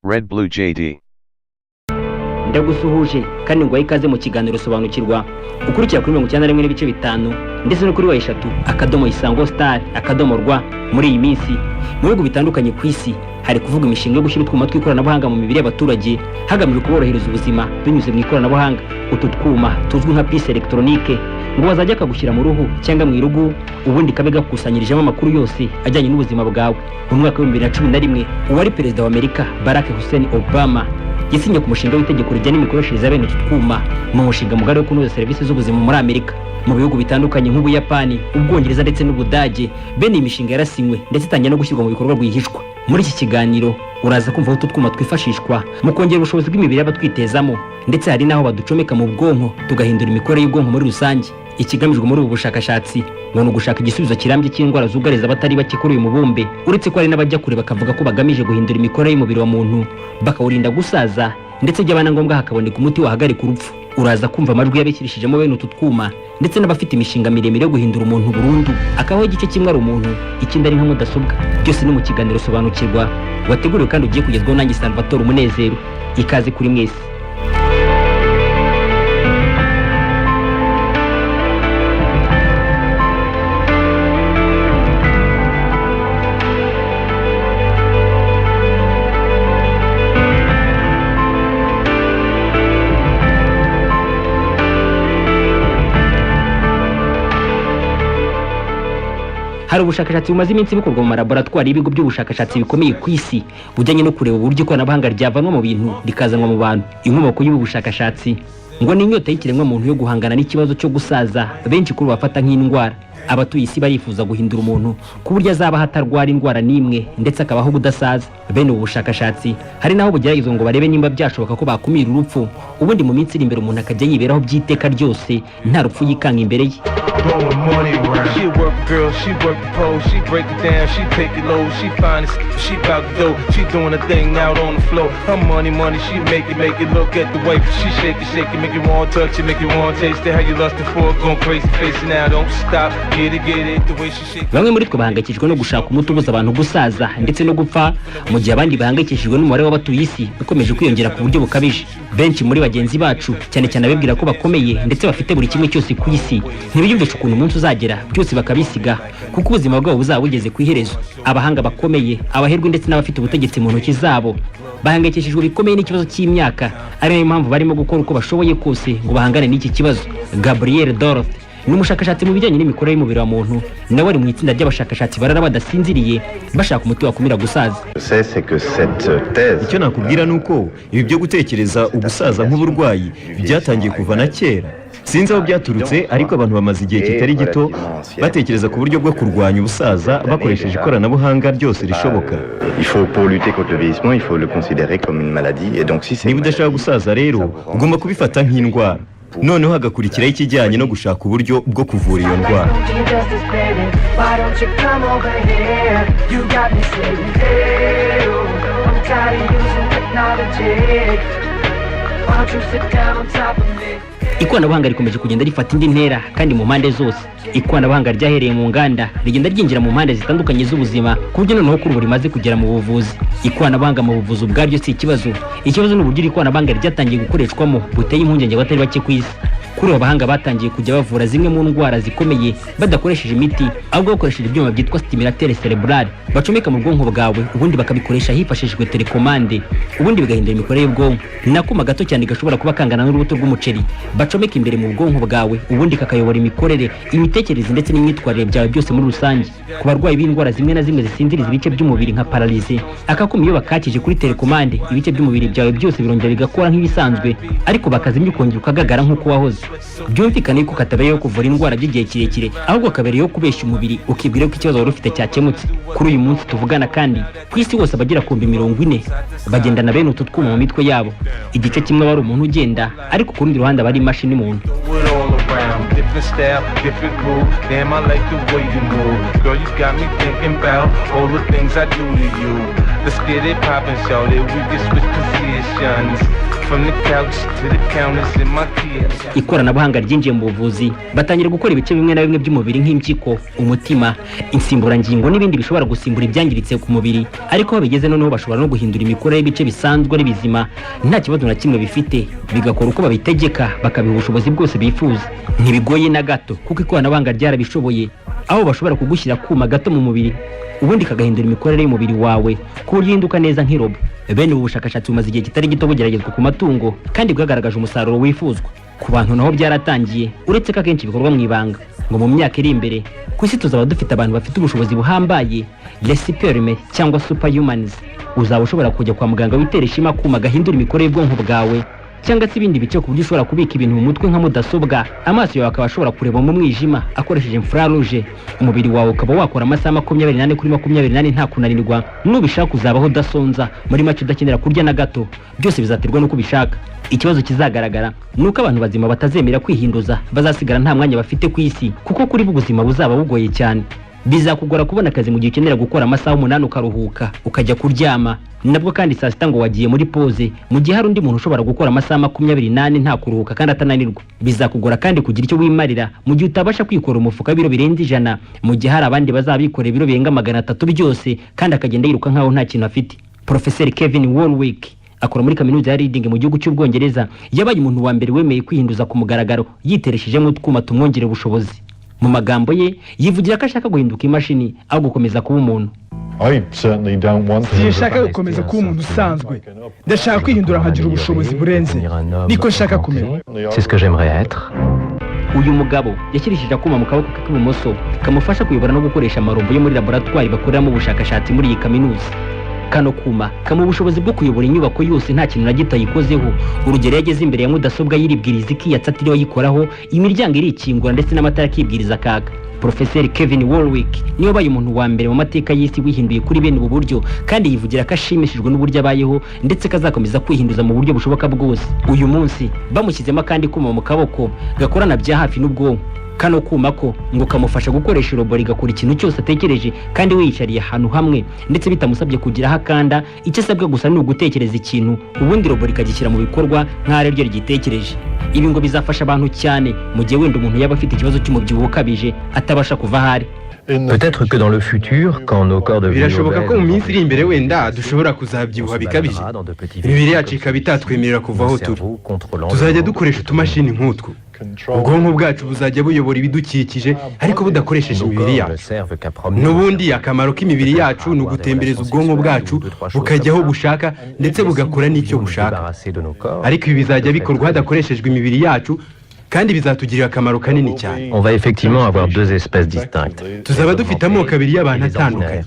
Red Blue JD. Ndagusuhuje kandi ngo ikaze mu kiganiro sobanukirwa ukurikira kuri 91.5 ndetse no kuri wa 3 akadomo Isango Star akadomo rwa. Muri iyi minsi mu bihugu bitandukanye ku isi hari kuvuga imishinga yo gushyira utwuma tw'ikoranabuhanga mu mibiri y'abaturage hagamijwe kuborohereza ubuzima binyuze mu ikoranabuhanga. Utu twuma tuzwi nka piece electronique ngo bazajya kagushyira mu ruhu cyangwa mu irugu ubundi kabe gakusanyirijemo amakuru yose ajyanye n'ubuzima bwawe. Mu mwaka wa 2011 uwari perezida wa Amerika Barack Hussein Obama yasinye ku mushinga w'itegeko rijyana n'imikoreshereze ya bene utu twuma mu mushinga mugari wo kunoza serivisi z'ubuzima muri Amerika. Mu bihugu bitandukanye nk'Ubuyapani, Ubwongereza ndetse n'Ubudage bene imishinga yarasinywe ndetse itangiye no gushyirwa mu bikorwa rwihishwa. Muri iki kiganiro uraza kumva utu twuma twifashishwa mu kongera ubushobozi bw'imibiri y'abatwitezamo ndetse hari naho baducomeka mu bwonko tugahindura imikorere y'ubwonko muri rusange. Ikigamijwe muri ubu bushakashatsi ngo no gushaka igisubizo kirambye cy'indwara zugariza abatari bake kuri uyu mubumbe, uretse ko ari n'abajya kure bakavuga ko bagamije guhindura imikorere y'umubiri wa muntu bakawurinda gusaza ndetse by'abana ngombwa hakaboneka umuti wahagarika urupfu. Uraza kumva amajwi yabikirishijemo bene utu twuma ndetse n'abafite imishinga miremire yo guhindura umuntu burundu akabaho igice kimwe ari umuntu ikindi ari nka mudasobwa. Byose ni mu kiganiro sobanukirwa wateguriwe kandi ugiye kugezwaho nanjye Salvatore Umunezero. Ikaze kuri mwese. Hari ubushakashatsi bumaze iminsi bukorwa mu laboratoire y'ibigo by'ubushakashatsi bikomeye ku isi bujyanye no kureba uburyo ikoranabuhanga ryavanwa mu bintu rikazanwa mu bantu. Inkomoko y'ubu bushakashatsi ngo ni inyota y'ikiremwa muntu yo guhangana n'ikibazo cyo gusaza benshi kuri bafata nk'indwara. Abatuye isi barifuza guhindura umuntu ku buryo azaba hatarwara indwara n'imwe ndetse akabaho budasaza. Bene ubu bushakashatsi hari naho bugeragezwa ngo barebe nimba byashoboka ko bakumira urupfu ubundi mu minsi iri imbere umuntu akajya yiberaho by'iteka ryose nta rupfu yikanga imbere ye. She work girl, she work the pole, she break it down, she take it low, she find it, she bout to go, she doing a thing out on the floor. Her money, she make it look at the way she shake it, make you want to touch it, make you want to taste it. How you lustin' for it, going crazy, face it now, don't stop, get it, the way she shake it. Bamwe muri twe bahangayikishijwe no gushaka umuti ubuza abantu gusaza ndetse no gupfa, mu gihe abandi bahangayikishijwe n'umubare w'abatuye isi ukomeje kwiyongera ku buryo bukabije. Benshi muri bagenzi bacu cyane cyane abibwira ko bakomeye ndetse bafite buri kimwe cyose ku isi ntibiyumvisha ukuntu umunsi uzagera byose bakabisiga kuko ubuzima bwabo buzaba bugeze ku iherezo. Abahanga bakomeye, abaherwe ndetse n'abafite ubutegetsi mu ntoki zabo bahangayikishijwe bikomeye n'ikibazo cy'imyaka, ari nayo mpamvu barimo gukora uko bashoboye kose ngo bahangane n'iki kibazo. Gabriel Dorothy ni umushakashatsi mu bijyanye n'imikorere y'umubiri wa muntu, nawe ari mu itsinda ry'abashakashatsi barara badasinziriye bashaka umuti wakumira gusaza. Icyo nakubwira nuko ibi byo gutekereza ugusaza nk'uburwayi byatangiye kuva na kera. Sinzi aho byaturutse ariko abantu bamaze igihe kitari gito batekereza ku buryo bwo kurwanya ubusaza bakoresheje ikoranabuhanga ryose rishoboka. Niba udashaka gusaza rero ugomba kubifata nk'indwara, noneho hagakurikiraho ikijyanye no gushaka uburyo bwo kuvura iyo ndwara. Ikoranabuhanga rikomeje kugenda rifata indi ntera kandi mu mpande zose. Ikoranabuhanga ryahereye mu nganda rigenda ryinjira mu mpande zitandukanye z'ubuzima ku buryo noneho kuri rimaze kugera mu buvuzi. Ikoranabuhanga mu buvuzi ubwaryo si ikibazo ni uburyo ikoranabuhanga ryatangiye gukoreshwamo buteye impungenge abatari bake ku isi. Kuri abahanga batangiye kujya bavura zimwe mu ndwara zikomeye badakoresheje imiti ahubwo bakoresheje ibyuma byitwa stimulateur cerebral bacomeka mu bwonko bwawe ubundi bakabikoresha hifashishijwe telekomande ubundi bigahindura imikorere y'ubwonko. Ni akuma gato cyane gashobora kuba kangana n'urubuto rw'umuceri bacomeka imbere mu bwonko bwawe ubundi kakayobora imikorere, imitekerereze ndetse n'imyitwarire byawe byose muri rusange. Ku barwayi b'indwara zimwe na zimwe zisinziriza ibice by'umubiri nka paralyse, akakuma iyo bakakije kuri telekomande ibice by'umubiri byawe byose birongera bigakora nk'ibisanzwe ariko bakazimya ukongera ukagagara nk'uko wahoze. Byumvikane ko katabeyeho kuvura indwara by'igihe kirekire ahubwo kabereyeho kubeshya umubiri ukibwira ko ikibazo wari ufite cyakemutse. Kuri uyu munsi tuvugana kandi ku isi hose abagera ku 40 bagendana bene utu twuma mu mitwe yabo. Igice kimwe bari umuntu ugenda ariko ku rundi ruhande bari imashini muntu. Different style, different groove. Damn, I like the way you move. Girl, you got me thinking about all the things I do to you. Let's get it poppin', shawty. We can switch positions. From the couch to the counters in my kids. Ikoranabuhanga ryinjiye mu buvuzi, batangira gukora ibice bimwe na bimwe by'umubiri nk'impyiko, umutima, insimburangingo n'ibindi bishobora gusimbura ibyangiritse ku mubiri, ariko aho bigeze noneho bashobora no guhindura imikorere y'ibice bisanzwe ari bizima nta kibazo na kimwe bifite, bigakora uko babitegeka, bakabiha ubushobozi bwose bifuza. Ntibigoye na gato kuko ikoranabuhanga ryarabishoboye, aho bashobora kugushyira kuma gato mu mubiri ubundi kagahindura imikorere y'umubiri wawe ku buryo uhinduka neza nk'irobo. Bene ubu bushakashatsi bumaze igihe kitari gito bugeragezwa ku matungo kandi bwagaragaje umusaruro wifuzwa. Ku bantu naho byaratangiye, uretse ko akenshi bikorwa mu ibanga. Ngo mu myaka iri imbere ku isi tuzaba dufite abantu bafite ubushobozi buhambaye, les superhumains cyangwa superhumans. Uzaba ushobora kujya kwa muganga witeresha ishima kuma gahindura imikorere y'ubwonko bwawe cyangwa se ibindi bice ku buryo ushobora kubika ibintu mu mutwe nka mudasobwa. Amaso yawe akaba ashobora kureba mu mwijima akoresheje infrarouge. Umubiri wawe ukaba wakora amasaha 24 kuri 24 nta kunanirwa. Nubishaka uzabaho udasonza, muri make udakenera kurya na gato. Byose bizaterwa nuko ubishaka. Ikibazo kizagaragara nuko abantu bazima batazemera kwihinduza, bazasigara nta mwanya bafite ku isi kuko kuri ubuzima buzaba bugoye cyane. Bizakugora kubona akazi mu gihe ukenera gukora amasaha 8 ukaruhuka ukajya kuryama, nabwo kandi saa sita ngo wagiye muri pause, mu gihe hari undi muntu ushobora gukora amasaha 28 nta kuruhuka kandi atananirwa. Bizakugora kandi kugira icyo wimarira mu gihe utabasha kwikora umufuka biro birenze 100, mu gihe hari abandi bazabikora ibiro birenga 300 byose kandi akagenda yiruka nkaho nta kintu afite. Professor Kevin Warwick akora muri kaminuza ya Reading mu gihugu cy'Ubwongereza, yabaye umuntu wa mbere wemeye kwihinduza ku mugaragaro yitereshejemo utwuma tumwongera ubushobozi. Mu magambo ye yivugira ko ashaka guhinduka imashini aho gukomeza kuba umuntu. Sinshaka gukomeza kuba umuntu usanzwe, ndashaka kwihindura nkagira ubushobozi burenze, niko nshaka kumera. C'est ce que j'aimerais être. Uyu mugabo yashyirishije akuma mu kaboko ke k'ibumoso kamufasha kuyobora no gukoresha amarombo yo muri laboratoire bakoreramo ubushakashatsi muri iyi kaminuza. Kano kuma kamu ubushobozi bwo kuyobora inyubako yose nta kintu na gito yikozeho. Urugero yageze imbere ya mudasobwa yiribwiriza iki yatsatiriwe yikoraho, imiryango irikingura ndetse n'amatara akibwiriza kaka. Professor Kevin Warwick niwe baye umuntu wa mbere mu mateka y'isi wihinduye kuri bene ubu buryo, kandi yivugira ko ashimishijwe n'uburyo abayeho ndetse kazakomeza kwihinduza mu buryo bushoboka bwose. Uyu munsi bamushyizemo kandi kuma mu kaboko gakorana bya hafi n'ubwonko. Kano kuma ko ngo kamufasha gukoresha robo rigakora ikintu cyose atekereje kandi wiyicariye ahantu hamwe, ndetse bitamusabye kugira hakanda. Icyo asabwa gusa ni ugutekereza ikintu ubundi robo rikagishyira mu bikorwa nk'are ryo ryitekereje. Ibi ngo bizafasha abantu cyane mu gihe wenda umuntu yaba afite ikibazo cy'umubyibuho ukabije atabasha kuva ahari. Peut-être que dans le futur, quand nos corps deviennent birashoboka ko mu minsi iri imbere wenda dushobora kuzabyibuha bikabije, imibiri yacu ikaba itatwemerera kuva aho turi. Tuzajya dukoresha utumashini nk'utwo. Ubwonko bwacu buzajya buyobora ibidukikije ariko budakoresheje imibiri yacu. N'ubundi akamaro k'imibiri yacu ni ugutembereza ubwonko bwacu bukajya aho bushaka ndetse bugakora n'icyo bushaka. Ariko ibi bizajya bikorwa hadakoreshejwe imibiri yacu kandi bizatugirira akamaro kanini cyane. On va effectivement avoir deux espèces distinctes. Tuzaba dufite amoko abiri y'abantu atandukanye.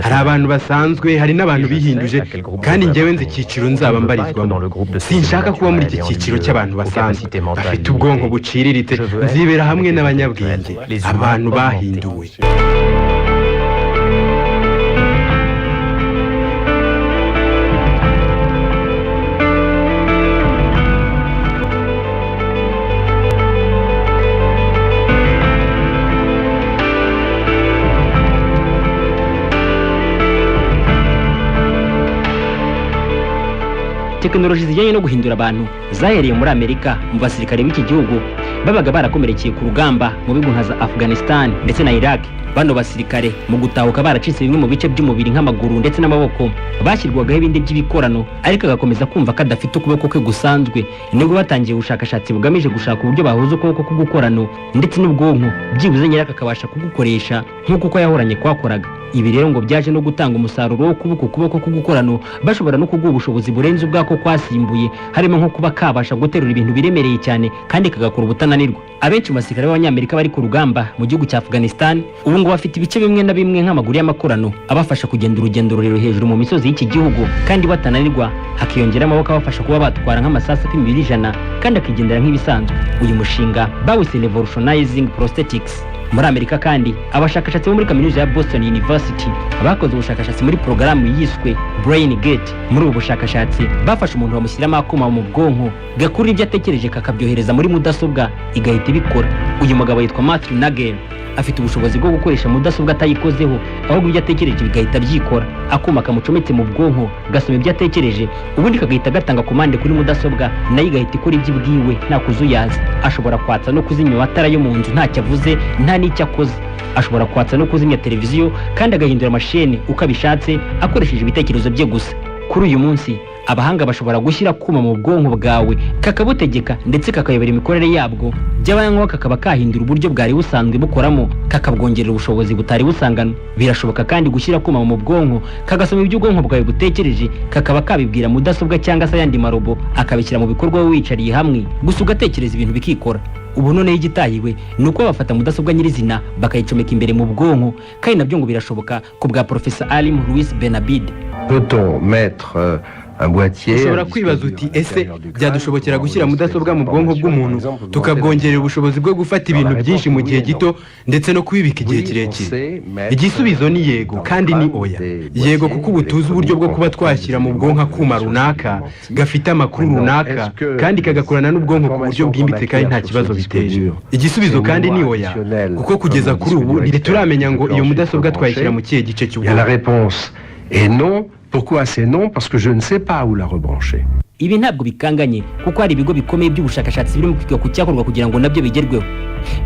Hari abantu basanzwe, hari n'abantu bihinduje, kandi njyewe nzi icyiciro nzaba mbarizwamo. Sinshaka kuba muri iki cyiciro cy'abantu basanzwe bafite ubwonko buciriritse. Nzibera hamwe n'abanyabwenge, abantu bahinduwe. Tekinoloji zijyanye no guhindura abantu zahereye muri Amerika mu basirikare b'iki gihugu babaga barakomerekeye ku rugamba mu bihugu nka za Afghanistan ndetse na Iraq. Bano basirikare mu gutahuka baracitse bimwe mu bice by'umubiri nk'amaguru ndetse n'amaboko, bashyirwagaho ibindi by'ibikorano ariko agakomeza kumva ko adafite ukuboko ke gusanzwe. Nibwo batangiye ubushakashatsi bugamije gushaka uburyo bahuza ukuboko k'ugukorano ndetse n'ubwonko, byibuze nyiraka akabasha kugukoresha nk'uko uko yahoranye kwakoraga. Ibi rero ngo byaje no gutanga umusaruro wo kubaka ukuboko k'ugukorano, bashobora no kuguha ubushobozi burenze ubwako kwasimbuye, harimo nko kuba kabasha guterura ibintu biremereye cyane kandi kagakora ubutananirwa. Abenshi mu basirikare b'Abanyamerika bari ku rugamba mu gihugu cya Afghanistan ubu ngo bafite ibice bimwe na bimwe nk'amaguru y'amakorano abafasha kugenda urugendo rurerure hejuru mu misozi y'iki gihugu kandi batananirwa, hakiyongera amaboko abafasha kuba batwara nk'amasasu apima 100 kandi akigendera nk'ibisanzwe. Uyu mushinga bawise revolutionizing prosthetics, muri Amerika kandi abashakashatsi bo muri kaminuza ya Boston University bakoze ubushakashatsi muri porogaramu yiswe Brain Gate. Muri ubu bushakashatsi bafashe umuntu bamushyiramo akuma mu bwonko gakurura ibyo atekereje kakabyohereza muri mudasobwa igahita ibikora. Uyu mugabo yitwa Matthew Nagel afite ubushobozi bwo gukoresha mudasobwa atayikozeho, ahubwo ibyo atekereje bigahita byikora. Akuma kamucometse mu bwonko gasoma ibyo atekereje, ubundi kagahita gatanga komande kuri mudasobwa nayo igahita ikora ibyo ibwiwe nta kuzuyaza. Ashobora kwatsa no kuzimya amatara yo mu nzu ntacyo avuze nta n'icyo akoze. Ashobora kwatsa no kuzimya televiziyo kandi agahindura amasheni uko abishatse akoresheje ibitekerezo bye gusa. Kuri uyu munsi abahanga bashobora gushyira kuma mu bwonko bwawe kakabutegeka ndetse kakayobera imikorere yabwo, byabaye ngombwa kakaba kahindura uburyo bwari busanzwe bukoramo kakabwongerera ubushobozi butari busanganwe. Birashoboka kandi gushyira kuma mu bwonko kagasoma ibyo ubwonko bwawe butekereje, kakaba kabibwira mudasobwa cyangwa se ayandi marobo akabishyira mu bikorwa wowe wicariye hamwe gusa ugatekereza ibintu bikikora. Ubu none igitahiwe ni uko bafata mudasobwa nyirizina bakayicomeka imbere mu bwonko, kandi nabyo ngo birashoboka ku bwa Professor Alim Louis Benabid. Peut-on mettre ushobora kwibaza uti ese byadushobokera gushyira mudasobwa mu bwonko bw'umuntu tukabwongerera ubushobozi bwo gufata ibintu byinshi mu gihe gito ndetse no kubibika igihe kirekire? Igisubizo ni yego kandi ni oya. Yego kuko ubu tuzi uburyo bwo kuba twashyira mu bwonko akuma runaka gafite amakuru runaka kandi kagakorana n'ubwonko ku buryo bwimbitse kandi nta kibazo biteje. Igisubizo kandi ni oya kuko kugeza kuri ubu ntituramenya ngo iyo mudasobwa twayishyira mu kihe gice cy'ubwonko. Pourquoi c'est non? Parce que je ne sais pas où la rebrancher. Ibi ntabwo bikanganye kuko hari ibigo bikomeye by'ubushakashatsi birimo kwiga ku cyakorwa kugira ngo nabyo bigerweho.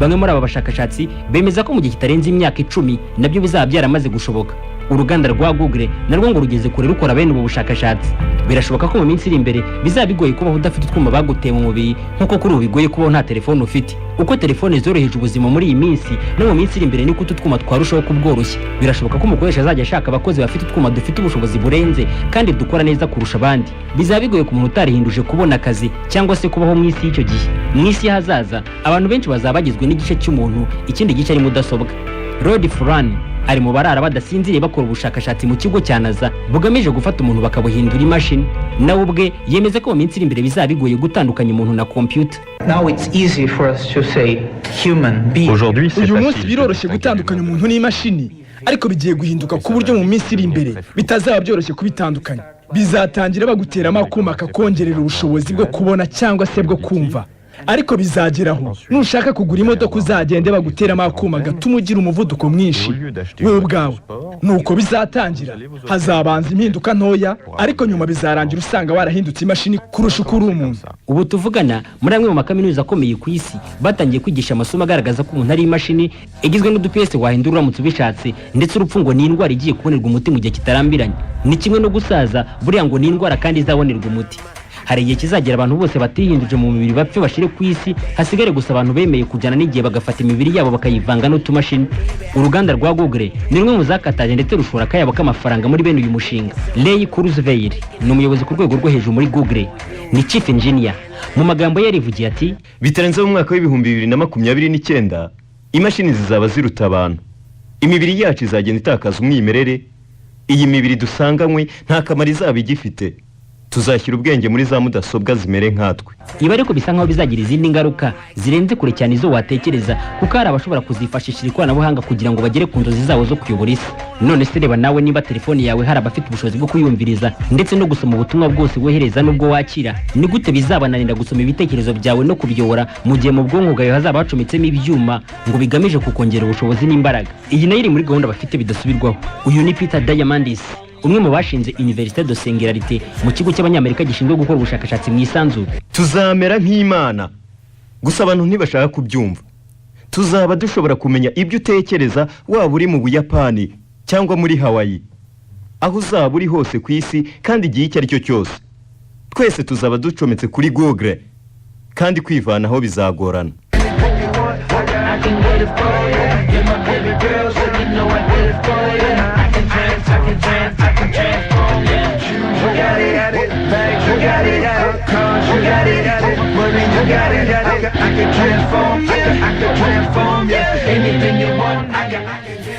Bamwe muri aba bashakashatsi bemeza ko mu gihe kitarenze imyaka 10 nabyo bizaba byaramaze gushoboka. Uruganda rwa Google narwo ngo rugeze kure rukora bene ubu bushakashatsi. Birashoboka ko mu minsi iri imbere bizaba bigoye kubaho udafite utwuma baguteye mu mubiri nkuko kuri ubu bigoye kubaho nta telefone ufite. Uko telefone zoroheje ubuzima muri iyi minsi no mu minsi iri imbere niko utwuma twarushaho kubworoshya. Birashoboka ko umukoresha azajya ashaka abakozi bafite utwuma dufite ubushobozi burenze kandi dukora neza kurusha abandi. Bizaba bigoye ku muntu utarihinduje kubona akazi cyangwa se kubaho mu isi y'icyo gihe. Mu isi y'ahazaza abantu benshi bazaba bagizwe n'igice cy'umuntu, ikindi gice ari mudasobwa. Rod Furlan ari mu barara badasinziriye bakora ubushakashatsi mu kigo cya NASA bugamije gufata umuntu bakabuhindura imashini. Nawe ubwe yemeza ko mu minsi iri imbere bizaba bigoye gutandukanya umuntu na computer. Aujourd'hui, c'est uyu munsi biroroshye gutandukanya umuntu n'imashini, ariko bigiye guhinduka ku buryo mu minsi iri imbere bitazaba byoroshye kubitandukanya. Bizatangira baguteramo akuma kakongerera ubushobozi bwo kubona cyangwa se bwo kumva, ariko bizageraho nushaka kugura imodoka uzagende baguteramo akuma gatuma ugira umuvuduko mwinshi wowe ubwawe. Nuko bizatangira hazabanza impinduka ntoya, ariko nyuma bizarangira usanga warahindutse imashini kurusha uko uri umuntu. Ubu tuvugana muri amwe mu makaminuza akomeye ku isi batangiye kwigisha amasomo agaragaza ko umuntu ari imashini igizwe n'udupiyese wahindura uramutse ubishatse, ndetse urupfu ngo ni indwara igiye kubonerwa umuti mu gihe kitarambiranye. Ni kimwe no gusaza, buriya ngo ni indwara kandi izabonerwa umuti. Hari igihe kizagera abantu bose batihinduje mu mibiri bapfe bashire ku isi, hasigare gusa abantu bemeye kujyana n'igihe bagafata imibiri yabo bakayivanga n'utumashini. Uruganda rwa Google ni rumwe mu zakataje ndetse rushora akayabo k'amafaranga muri bene uyu mushinga. Ray Kurzweil ni umuyobozi ku rwego rwo hejuru muri Google, ni chief engineer. Mu magambo ye rivugiye ati bitarenze mu mwaka w'2029 imashini zizaba ziruta abantu. Imibiri yacu izagenda itakaza umwimerere. Iyi mibiri dusanganywe nta kamaro izaba igifite. Tuzashyira ubwenge muri za mudasobwa zimere nkatwe. Ibi ariko bisa nkaho bizagira izindi ngaruka zirenze kure cyane izo watekereza, kuko hari abashobora kuzifashisha ikoranabuhanga kugira ngo bagere ku nzozi zabo zo kuyobora isi. None se reba nawe niba telefone yawe hari abafite ubushobozi bwo kuyumviriza ndetse no gusoma ubutumwa bwose wohereza n'ubwo wakira, ni gute bizabananira gusoma ibitekerezo byawe no kubiyobora mu gihe mu bwonko bwawe hazaba hacometsemo ibyuma ngo bigamije kukongera ubushobozi n'imbaraga? Iyi nayo iri muri gahunda bafite bidasubirwaho. Uyu ni Peter Diamandis, umwe mu bashinze Université de Singularité mu kigo cy'abanyamerika gishinzwe gukora ubushakashatsi mu isanzure. Tuzamera nk'Imana, gusa abantu ntibashaka kubyumva. Tuzaba dushobora kumenya ibyo utekereza waba uri mu Buyapani cyangwa muri Hawaii, aho uzaba uri hose ku isi kandi igihe icyo ari cyo cyose. Twese tuzaba ducometse kuri Google kandi kwivanaho bizagorana. I can transform, yeah. Anything you want, I can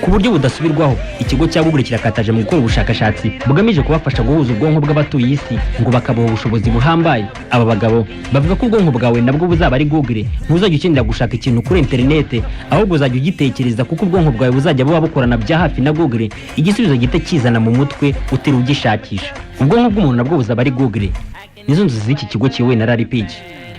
ku buryo budasubirwaho. Ikigo cya Google kirakataje mu gukora ubushakashatsi bugamije kubafasha guhuza ubwonko bw'abatuye isi ngo bakabaha ubushobozi buhambaye. Aba bagabo bavuga ko ubwonko bwawe nabwo buzaba ari Google, ntuzajya ukenera gushaka ikintu kuri interinete, ahubwo uzajya ugitekereza kuko ubwonko bwawe buzajya buba bukorana bya hafi na Google, igisubizo gihita kizana mu mutwe utiriwe ugishakisha. Ubwonko bw'umuntu nabwo buzaba ari Google. Nizo nzozi z'iki kigo kiyobowe na Larry Page.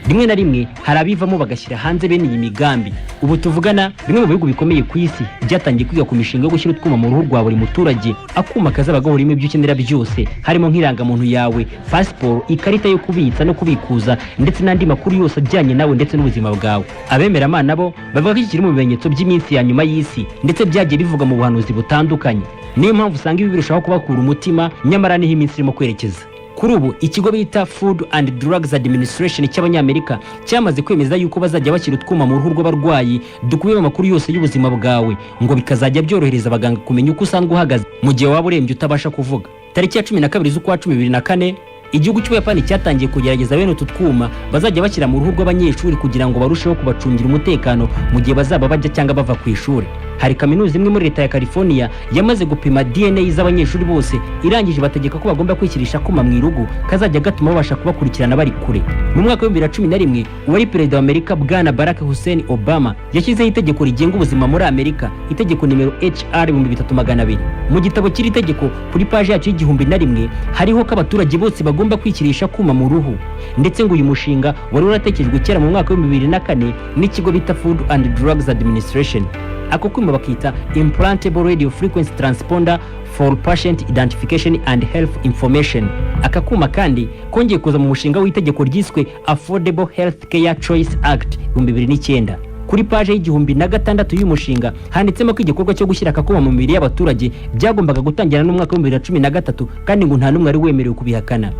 Rimwe na rimwe hari abivamo bagashyira hanze bene iyi migambi. Ubu tuvugana bimwe mu bihugu bikomeye ku isi byatangiye kwiga ku mishinga yo gushyira utwuma mu ruhu rwa buri muturage, akuma kazaba gahurimo ibyo ukenera byose, harimo nk'irangamuntu yawe, pasiporo, ikarita yo kubitsa no kubikuza, ndetse n'andi makuru yose ajyanye nawe ndetse n'ubuzima bwawe. Abemeramana bo bavuga ko iki kiri mu bimenyetso by'iminsi ya nyuma y'isi, ndetse byagiye bivuga mu buhanuzi butandukanye. Niyo mpamvu usanga ibi birushaho kubakura umutima, nyamara niho iminsi irimo kwerekeza. Kuri ubu ikigo bita Food and Drugs Administration cy'Abanyamerika cyamaze kwemeza yuko bazajya bashyira utwuma mu ruhu rw'abarwayi dukubiyemo amakuru yose y'ubuzima bwawe, ngo bikazajya byorohereza abaganga kumenya uko usanzwe uhagaze mu gihe waba urembye utabasha kuvuga. Tariki ya 12 z'ukwa 2024 igihugu cy'Ubuyapani cyatangiye kugerageza bene utu twuma bazajya bashyira mu ruhu rw'abanyeshuri kugira ngo barusheho kubacungira umutekano mu gihe bazaba bajya cyangwa bava ku ishuri. Hari kaminuza imwe muri leta ya California yamaze gupima DNA z'abanyeshuri bose, irangije bategeka ko bagomba kwishyirisha kuma mu irugu kazajya gatuma babasha kubakurikirana bari kure. Mu mwaka wa 2011 uwari perezida wa Amerika Bwana Barack Hussein Obama yashyizeho itegeko rigenga ubuzima muri Amerika, itegeko nimero HR 3200. Mu gitabo cy'iri tegeko kuri page yacyo y'1001 hariho ko abaturage bose bagomba kwishyirisha kuma mu ruhu, ndetse ngo uyu mushinga wari uratekerejwe kera mu mwaka wa 2004 n'ikigo bita Food and Drugs Administration. Ako kuma bakita Implantable Radio Frequency Transponder for Patient Identification and Health Information. Aka kuma kandi kongeye kuza mu mushinga w'itegeko ryiswe Affordable Health Care Choice Act 2009. Kuri page y'1006 y'uyu mushinga handitsemo ko igikorwa cyo gushyira akakuma mu mibiri y'abaturage byagombaga gutangira n'umwaka wa 2013, kandi ngo nta numwe ari wemerewe kubihakana.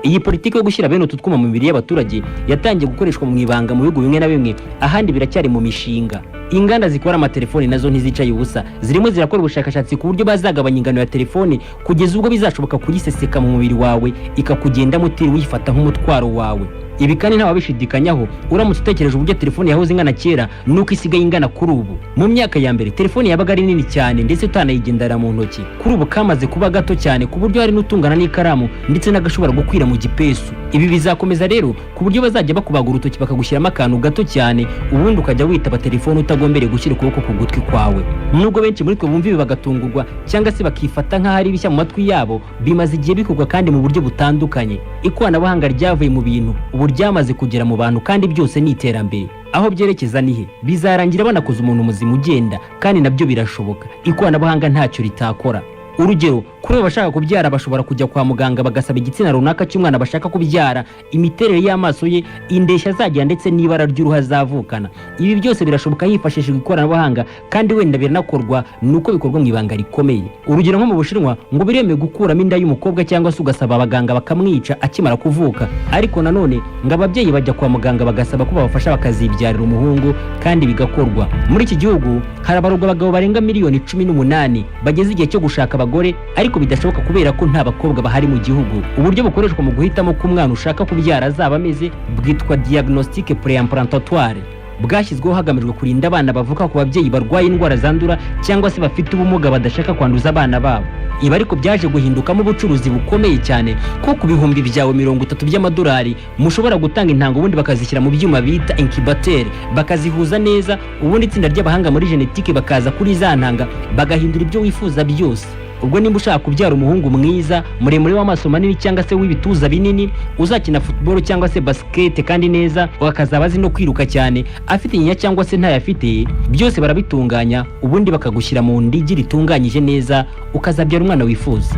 Iyi politiki yo gushyira bene utu twuma mu mibiri y'abaturage yatangiye gukoreshwa mu ibanga mu bihugu bimwe na bimwe, ahandi biracyari mu mishinga. Inganda zikora amatelefoni nazo ntizicaye ubusa, zirimo zirakora ubushakashatsi ku buryo bazagabanya ingano ya telefoni kugeza ubwo bizashoboka kuyiseseka mu mubiri wawe ikakugenda mutiri uyifata nk'umutwaro wawe. Ibi kandi nta wabishidikanyaho uramutse utekereje uburyo telefoni yahoze ingana kera nuko isigaye ingana kuri ubu. Mu myaka ya mbere telefoni yabaga ari nini cyane ndetse utanayigendera mu ntoki. Kuri ubu kamaze kuba gato cyane ku buryo hari n'utungana n'ikaramu ndetse n'agashobora gukwira mu gipesu. Ibi bizakomeza rero ku buryo bazajya bakubaga urutoki bakagushyiramo akantu gato cyane, ubundi ukajya witaba telefoni utagombereye gushyira ukuboko ku gutwi kwawe. Nubwo benshi muri twe bumva ibi bagatungurwa cyangwa se bakifata nk'aho ari bishya mu matwi yabo, bimaze igihe bikorwa kandi mu buryo butandukanye. Ikoranabuhanga ryavuye mu bintu ubu ryamaze kugera mu bantu, kandi byose ni iterambere. Aho byerekeza nihe? Bizarangira banakoze umuntu muzima ugenda, kandi nabyo birashoboka. Ikoranabuhanga ntacyo ritakora. Urugero, kuri bashaka kubyara bashobora kujya kwa muganga bagasaba igitsina runaka cy'umwana bashaka kubyara, imiterere y'amaso ye, indeshya azagira ndetse n'ibara ry'uruhu azavukana. Ibi byose birashoboka hifashishijwe ikoranabuhanga, kandi wenda biranakorwa nuko bikorwa mu ibanga rikomeye. Urugero nko mu Bushinwa ngo biremewe gukuramo inda y'umukobwa cyangwa se ugasaba abaganga bakamwica akimara kuvuka, ariko nanone ngo ababyeyi bajya kwa muganga bagasaba ko babafasha bakazibyarira umuhungu, kandi bigakorwa. Muri iki gihugu hari abarurwa abagabo barenga miliyoni 18 bageze igihe cyo gushaka abagore, ariko bidashoboka kubera ko nta bakobwa bahari mu gihugu. Uburyo bukoreshwa mu guhitamo ko umwana ushaka kubyara azaba ameze bwitwa diagnostic préimplantatoire. Bwashyizweho hagamijwe kurinda abana bavuka ku babyeyi barwaye indwara zandura cyangwa se bafite ubumuga badashaka kwanduza abana babo. Ibi ariko byaje guhindukamo ubucuruzi bukomeye cyane, ko ku bihumbi byawe 30 by'amadolari mushobora gutanga intango ubundi bakazishyira mu byuma bita incubateur, bakazihuza neza, ubundi itsinda ry'abahanga muri genetike bakaza kuri za ntanga bagahindura ibyo wifuza byose. Ubwo nimba ushaka kubyara umuhungu mwiza, muremure w'amaso manini cyangwa se w'ibituza binini, uzakina football cyangwa se basket kandi neza, wakazaba azi no kwiruka cyane, afite inyinya cyangwa se ntayafite, byose barabitunganya ubundi bakagushyira mu ndigi ritunganyije neza, ukazabyara umwana wifuza.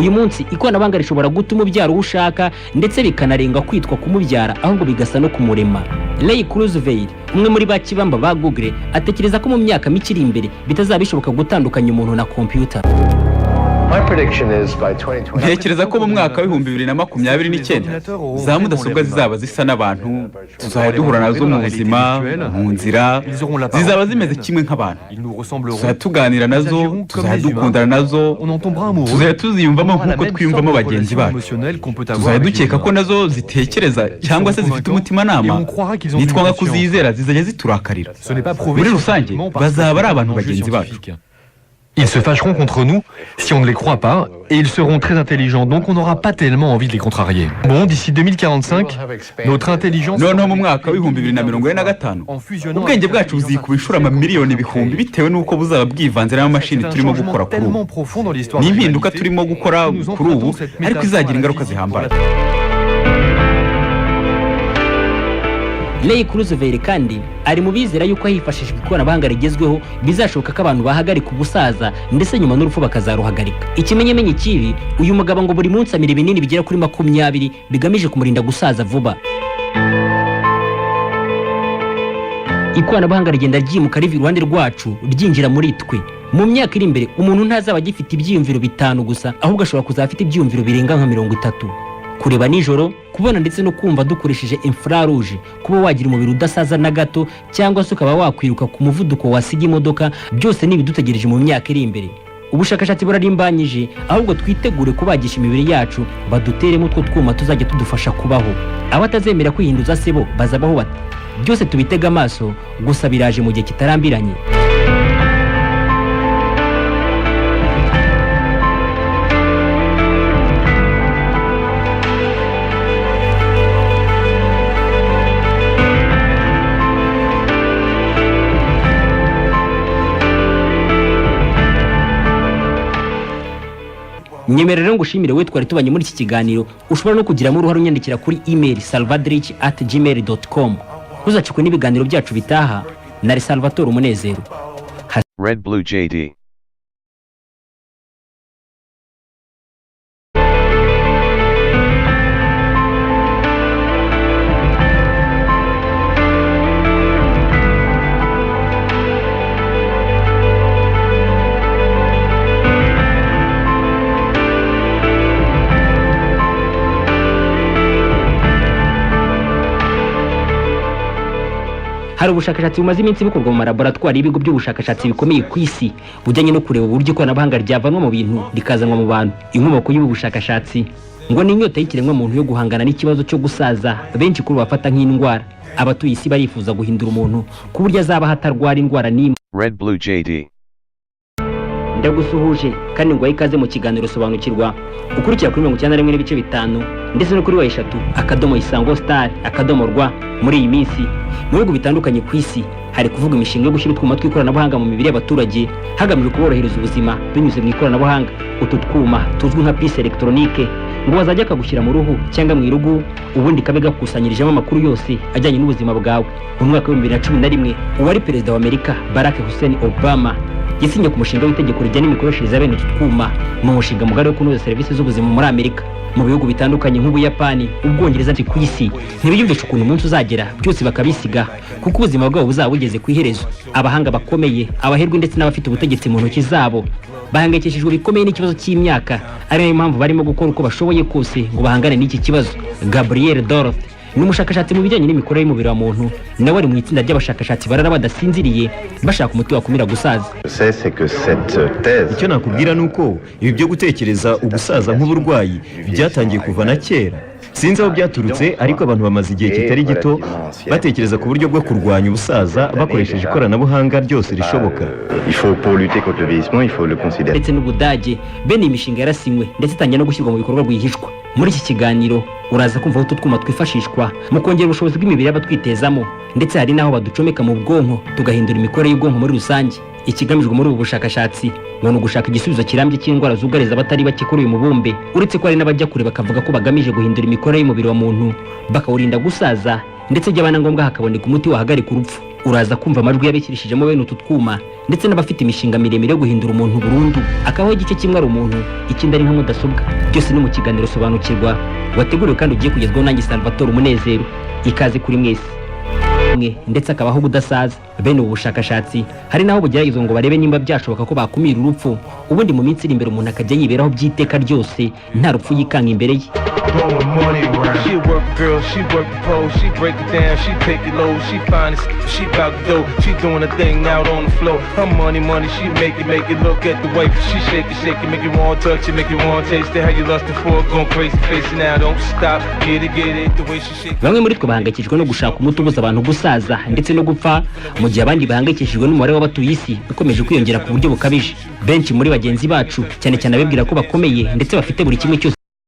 uyu munsi ikoranabuhanga rishobora gutuma ubyara uwo ushaka ndetse bikanarenga kwitwa kumubyara ahubwo bigasa no kumurema. Ray Kurzweil, umwe muri ba kibamba ba Google, atekereza ko mu myaka mike iri imbere bitazaba bishoboka gutandukanya umuntu na computer. Ntekereza ko mu mwaka wa 2029 za mudasobwa zizaba zisa n'abantu, tuzajya duhura nazo mu buzima, mu nzira, zizaba zimeze kimwe nk'abantu, tuzajya tuganira nazo, tuzajya dukundana nazo, tuzajya tuziyumvamo nk'uko twiyumvamo bagenzi bacu, tuzajya dukeka ko nazo zitekereza cyangwa se zifite umutimanama, nitwanga kuzizera zizajya ziturakarira. Muri rusange bazaba ari abantu bagenzi bacu. Ils se fâcheront contre nous si on ne les croit pas, et ils seront très intelligents, donc on n'aura pas tellement envie de les contrarier. Bon, d'ici 2045, notre intelligence... noneho mu mwaka wa 2045 ubwenge bwacu buzikuba inshuro amamiliyoni ibihumbi bitewe n'uko buzaba bwivanze n'amamashini turimo gukora kuri ubu. Ni impinduka turimo gukora kuri ubu ariko izagira ingaruka zihambaye. Ray Kurzweil kandi ari mu bizera yuko hifashishwa ikoranabuhanga rigezweho bizashoboka ko abantu bahagarika ubusaza ndetse nyuma n'urupfu bakazaruhagarika. Ikimenyemenye kibi, uyu mugabo ngo buri munsi amira ibinini bigera kuri 20 bigamije kumurinda gusaza vuba. Ikoranabuhanga rigenda ryimuka riva iruhande rwacu ryinjira muri twe. Mu myaka iri imbere umuntu ntazaba agifite ibyiyumviro 5 gusa, ahubwo ashobora kuzafite ibyiyumviro birenga nka 30. Kureba nijoro, kubona ndetse no kumva dukoresheje infrarouge, kuba wagira umubiri udasaza na gato cyangwa se ukaba wakwiruka ku muvuduko wasiga imodoka, byose ni bidutegereje mu myaka iri imbere. Ubushakashatsi burarimbanyije, ahubwo twitegure kubagisha imibiri yacu, baduteremo utwo twuma tuzajya tudufasha kubaho. Abatazemera kwihinduza sebo bazabaho bati. Byose tubitega amaso, gusa biraje mu gihe kitarambiranye. Nyemerera ngushimire we twari tubanye muri iki kiganiro. Ushobora no kugiramo uruhare unyandikira kuri email salvadrich@gmail.com. Uzacikwe n'ibiganiro byacu bitaha. Na Salvatore Umunezero. Red Blue JD. Hari ubushakashatsi bumaze iminsi bukorwa mu laboratoire y'ibigo by'ubushakashatsi bikomeye ku isi bujyanye no kureba uburyo ikoranabuhanga ryavanwa mu bintu rikazanwa mu bantu. Inkomoko y'ubu bushakashatsi ngo ni inyota y'ikiremwa muntu yo guhangana n'ikibazo cyo gusaza benshi kuri bafata nk'indwara. Abatuye isi barifuza guhindura umuntu ku buryo azaba hatarwara indwara n'imwe. Red Blue JD. Ndagusuhuje kandi ngo ikaze mu kiganiro sobanukirwa ukurikira kuri 91.5 ndetse no kuri wa eshatu @isango_star.rw. Muri iyi minsi mu bihugu bitandukanye ku isi hari kuvuga imishinga yo gushyira utwuma tw'ikoranabuhanga mu mibiri y'abaturage hagamijwe kuborohereza ubuzima binyuze mu ikoranabuhanga. Utu twuma tuzwi nka puce electronique ngo bazajya kagushyira mu ruhu cyangwa mu irugu ubundi kabe gakusanyirijemo amakuru yose ajyanye n'ubuzima bwawe. Mu mwaka wa 2011 uwari perezida wa Amerika Barack Hussein Obama yasinye ku mushinga w'itegeko rijyana n'imikoreshereze y'abene tutwuma mu mushinga mugari wo kunoza serivisi z'ubuzima muri Amerika. Mu bihugu bitandukanye nk'Ubuyapani, Ubwongereza ndetse ku isi ntibiyumvisha ukuntu umunsi uzagera byose bakabisiga kuko ubuzima bwabo buzaba bugeze ku iherezo. Abahanga bakomeye, abaherwe ndetse n'abafite ubutegetsi mu ntoki zabo bahangayikishijwe bikomeye n'ikibazo cy'imyaka, ari nayo mpamvu barimo gukora uko bashoboye kose ngo bahangane n'iki kibazo. Gabriel Dorothy ni umushakashatsi mu bijyanye n'imikorere y'umubiri wa muntu, nawe ari mu itsinda ry'abashakashatsi barara badasinziriye bashaka umuti wakumira gusaza. Icyo nakubwira nuko ibi byo gutekereza ubusaza nk'uburwayi byatangiye kuva na kera. Sinzi aho byaturutse ariko abantu bamaze igihe kitari gito batekereza ku buryo bwo kurwanya ubusaza bakoresheje ikoranabuhanga ryose rishoboka. Ndetse n'Ubudage bene imishinga yarasinywe ndetse itangiye no gushyirwa mu bikorwa rwihishwa. Muri iki kiganiro uraza kumva utu twuma twifashishwa mu kongera ubushobozi bw'imibiri y'abatwitezamo ndetse hari naho baducomeka mu bwonko tugahindura imikorere y'ubwonko muri rusange. Ikigamijwe muri ubu bushakashatsi ni ugushaka igisubizo kirambye cy'indwara zugariza abatari bake kuri uyu mubumbe, uretse ko hari n'abajya kure bakavuga ko bagamije guhindura imikorere y'umubiri wa muntu bakawurinda gusaza ndetse byaba na ngombwa hakaboneka umuti wahagarika urupfu. uraza kumva amajwi y'abashyirishijemo bene utu twuma ndetse n'abafite imishinga miremire yo guhindura umuntu burundu akabaho igice kimwe ari umuntu ikindi ari nka mudasobwa. Byose ni mu kiganiro sobanukirwa wateguriwe kandi ugiye kugezwaho nanjye Salvatore Umunezero. Ikaze kuri mwese ndetse akabaho budasaza. Bene ubu bushakashatsi hari naho bugeragezwa ngo barebe nimba byashoboka ko bakumira urupfu, ubundi mu minsi iri imbere umuntu akajya yiberaho by'iteka ryose nta rupfu yikanga imbere ye. Blowing money around. She work girl, she work the pole, she break it down, she take it low, she fine as she bout to do. She doing a thing out on the floor. Her money, she make it look at the way she shake it, make you want to touch it, make you want to taste it. How you lustin' for it, going crazy, facing now, don't stop, get it, the way she shake it. Bamwe muri twe bahangayikishijwe no gushaka umuti ubuza abantu gusaza ndetse no gupfa, mu gihe abandi bahangayikishijwe n'umubare w'abatuye isi ukomeje kwiyongera ku buryo bukabije. Benshi muri bagenzi bacu cyane cyane abibwira ko bakomeye ndetse bafite buri kimwe cyose